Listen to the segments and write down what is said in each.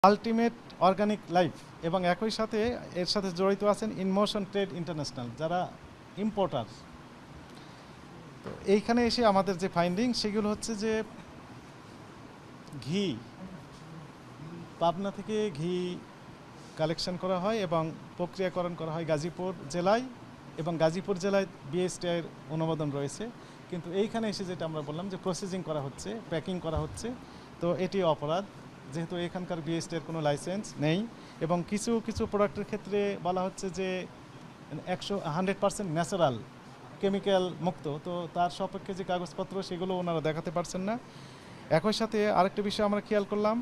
Ultimate organic life এবং একই সাথে এর সাথে জড়িত আছেন ইনমোশন ট্রেড ইন্টারন্যাশনাল, যারা ইম্পোর্টার। তো এইখানে এসে আমাদের যে ফাইন্ডিং সেগুলো হচ্ছে যে ঘি, পাবনা থেকে ঘি কালেকশন করা হয় এবং প্রক্রিয়াকরণ করা হয় গাজীপুর জেলায়, এবং গাজীপুর জেলায় বিএসটিআইয়ের অনুমোদন রয়েছে। কিন্তু এইখানে এসে যেটা আমরা বললাম যে প্রসেসিং করা হচ্ছে, প্যাকিং করা হচ্ছে, তো এটি অপরাধ, যেহেতু এখানকার বিএসটিআইয়ের কোনো লাইসেন্স নেই। এবং কিছু কিছু প্রোডাক্টের ক্ষেত্রে বলা হচ্ছে যে 100% ন্যাচারাল, কেমিক্যাল মুক্ত, তো তার সপক্ষে যে কাগজপত্র সেগুলো ওনারা দেখাতে পারছেন না। একই সাথে আরেকটা বিষয় আমরা খেয়াল করলাম,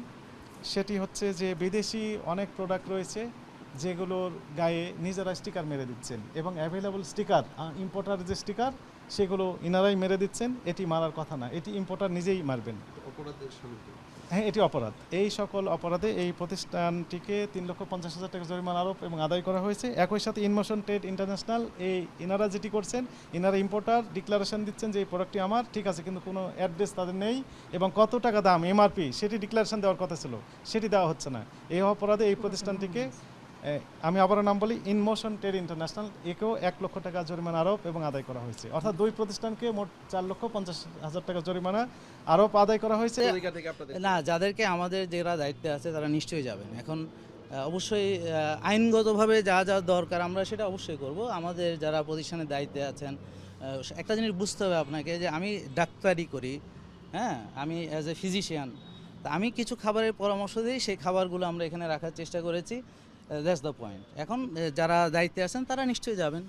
সেটি হচ্ছে যে বিদেশি অনেক প্রোডাক্ট রয়েছে যেগুলোর গায়ে নিজেরা স্টিকার মেরে দিচ্ছেন, এবং অ্যাভেলেবল স্টিকার, ইম্পোর্টার যে স্টিকার সেগুলো ইনারাই মেরে দিচ্ছেন। এটি মারার কথা না, এটি ইম্পোর্টার নিজেই মারবেন। হ্যাঁ, এটি অপরাধ। এই সকল অপরাধে এই প্রতিষ্ঠানটিকে 3,50,000 টাকা জরিমানা আরোপ এবং আদায় করা হয়েছে। একই সাথে ইনমোশন ট্রেড ইন্টারন্যাশনাল, ইনারা যেটি করছেন, ইনারা ইম্পোর্টার ডিক্লারেশন দিচ্ছেন যে এই প্রোডাক্টটি আমার, ঠিক আছে, কিন্তু কোনো অ্যাড্রেস তাদের নেই এবং কত টাকা দাম এমআরপি সেটি ডিক্লারেশন দেওয়ার কথা ছিল, সেটি দেওয়া হচ্ছে না। এই অপরাধে এই প্রতিষ্ঠানটিকে, আমি আবারও নাম বলি, ইনমোশন ট্রেড ইন্টারন্যাশনাল, একেও 1 লক্ষ টাকা জরিমানা আরোপ এবং আদায় করা হয়েছে। অর্থাৎ দুই প্রতিষ্ঠানকে মোট 4,50,000 টাকা জরিমানা আরোপ আদায় করা হয়েছে। না, যাদেরকে আমাদের যারা দায়িত্বে আছে তারা নিশ্চয়ই যাবেন। এখন অবশ্যই আইনগতভাবে যা যা দরকার আমরা সেটা অবশ্যই করব। আমাদের যারা প্রতিষ্ঠানের দায়িত্বে আছেন, একটা জিনিস বুঝতে হবে আপনাকে, যে আমি ডাক্তারি করি, হ্যাঁ, আমি অ্যাজ এ ফিজিশিয়ান, তা আমি কিছু খাবারের পরামর্শ দিই, সেই খাবারগুলো আমরা এখানে রাখার চেষ্টা করেছি। That's the point. এখন যারা দায়িত্বে আছেন তারা নিশ্চয়ই যাবেন।